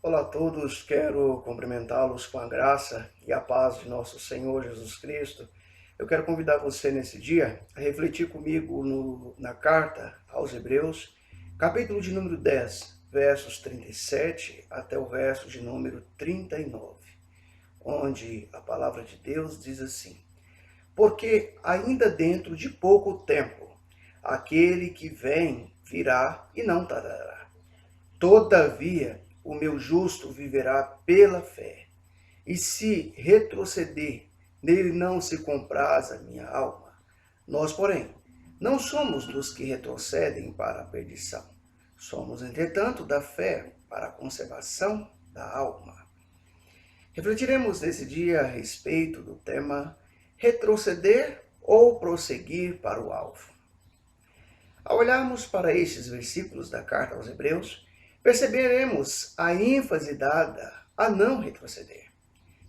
Olá a todos, quero cumprimentá-los com a graça e a paz de nosso Senhor Jesus Cristo. Eu quero convidar você nesse dia a refletir comigo na carta aos Hebreus, capítulo de número 10, versos 37 até o verso de número 39, onde a palavra de Deus diz assim: Porque ainda dentro de pouco tempo, aquele que vem virá e não tardará. Todavia, o meu justo viverá pela fé. E se retroceder, nele não se compraz a minha alma. Nós, porém, não somos dos que retrocedem para a perdição. Somos, entretanto, da fé para a conservação da alma. Refletiremos nesse dia a respeito do tema retroceder ou prosseguir para o alvo. Ao olharmos para estes versículos da carta aos Hebreus, perceberemos a ênfase dada a não retroceder.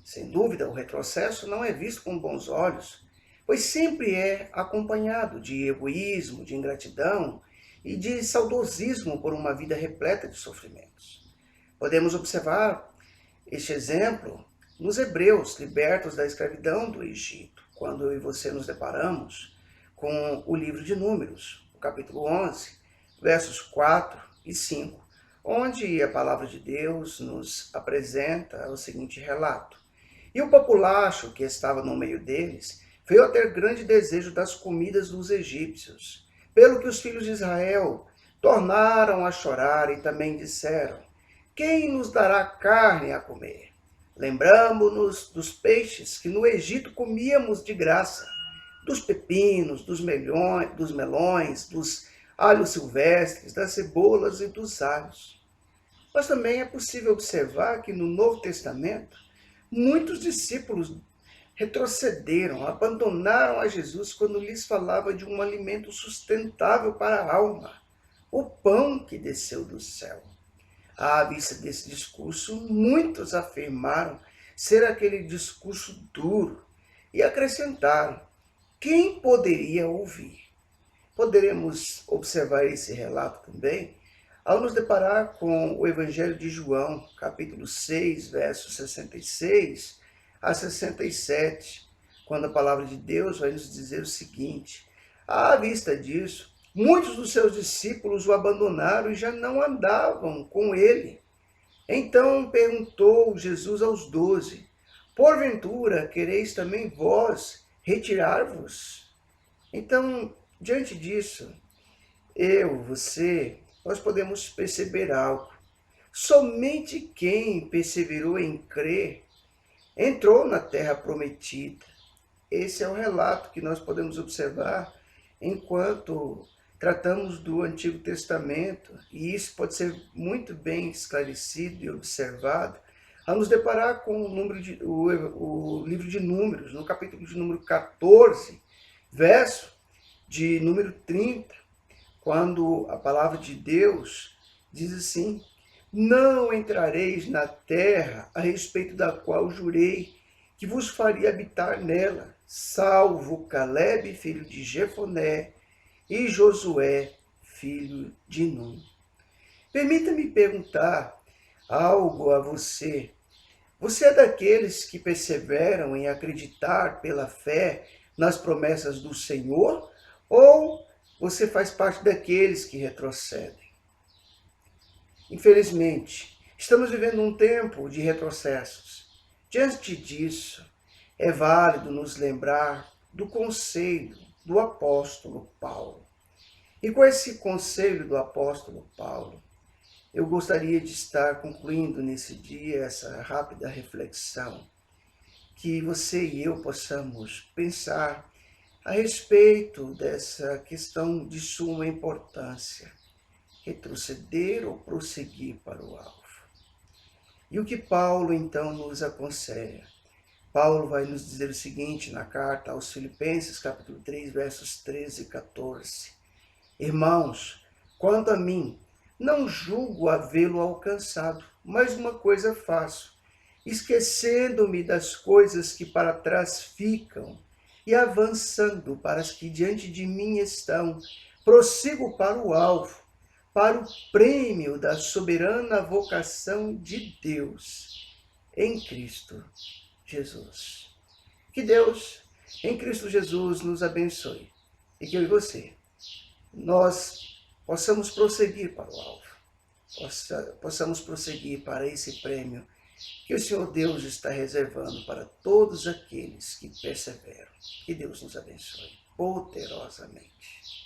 Sem dúvida, o retrocesso não é visto com bons olhos, pois sempre é acompanhado de egoísmo, de ingratidão e de saudosismo por uma vida repleta de sofrimentos. Podemos observar este exemplo nos hebreus libertos da escravidão do Egito, quando eu e você nos deparamos com o livro de Números, o capítulo 11, versos 4 e 5, onde a palavra de Deus nos apresenta o seguinte relato: E o populacho que estava no meio deles veio a ter grande desejo das comidas dos egípcios, pelo que os filhos de Israel tornaram a chorar e também disseram: Quem nos dará carne a comer? Lembramo-nos dos peixes que no Egito comíamos de graça, dos pepinos, dos melões, dos alhos silvestres, das cebolas e dos alhos. Mas também é possível observar que no Novo Testamento, muitos discípulos retrocederam, abandonaram a Jesus quando lhes falava de um alimento sustentável para a alma, o pão que desceu do céu. À vista desse discurso, muitos afirmaram ser aquele discurso duro e acrescentaram: quem poderia ouvir? Poderemos observar esse relato também ao nos deparar com o Evangelho de João, capítulo 6, versos 66 a 67, quando a palavra de Deus vai nos dizer o seguinte: à vista disso, muitos dos seus discípulos o abandonaram e já não andavam com ele. Então perguntou Jesus aos 12: Porventura quereis também vós retirar-vos? Então, diante disso, você, nós podemos perceber algo. Somente quem perseverou em crer entrou na terra prometida. Esse é o relato que nós podemos observar enquanto tratamos do Antigo Testamento, e isso pode ser muito bem esclarecido e observado ao nos deparar com o livro de Números, no capítulo de número 14, verso de número 30, quando a palavra de Deus diz assim: Não entrareis na terra a respeito da qual jurei que vos faria habitar nela, salvo Calebe, filho de Jefoné, e Josué, filho de Nun. Permita-me perguntar algo a você. Você é daqueles que perseveram em acreditar pela fé nas promessas do Senhor? Ou você faz parte daqueles que retrocedem? Infelizmente, estamos vivendo um tempo de retrocessos. Diante disso, é válido nos lembrar do conselho do apóstolo Paulo. E com esse conselho do apóstolo Paulo, eu gostaria de estar concluindo nesse dia essa rápida reflexão, que você e eu possamos pensar a respeito dessa questão de suma importância: retroceder ou prosseguir para o alvo. E o que Paulo então nos aconselha? Paulo vai nos dizer o seguinte na carta aos Filipenses, capítulo 3, versos 13 e 14. Irmãos, quanto a mim, não julgo havê-lo alcançado, mas uma coisa faço, esquecendo-me das coisas que para trás ficam e avançando para as que diante de mim estão, prossigo para o alvo, para o prêmio da soberana vocação de Deus em Cristo Jesus. Que Deus, em Cristo Jesus, nos abençoe e que eu e você, nós possamos prosseguir para o alvo, possamos prosseguir para esse prêmio que o Senhor Deus está reservando para todos aqueles que perseveram. Que Deus nos abençoe poderosamente.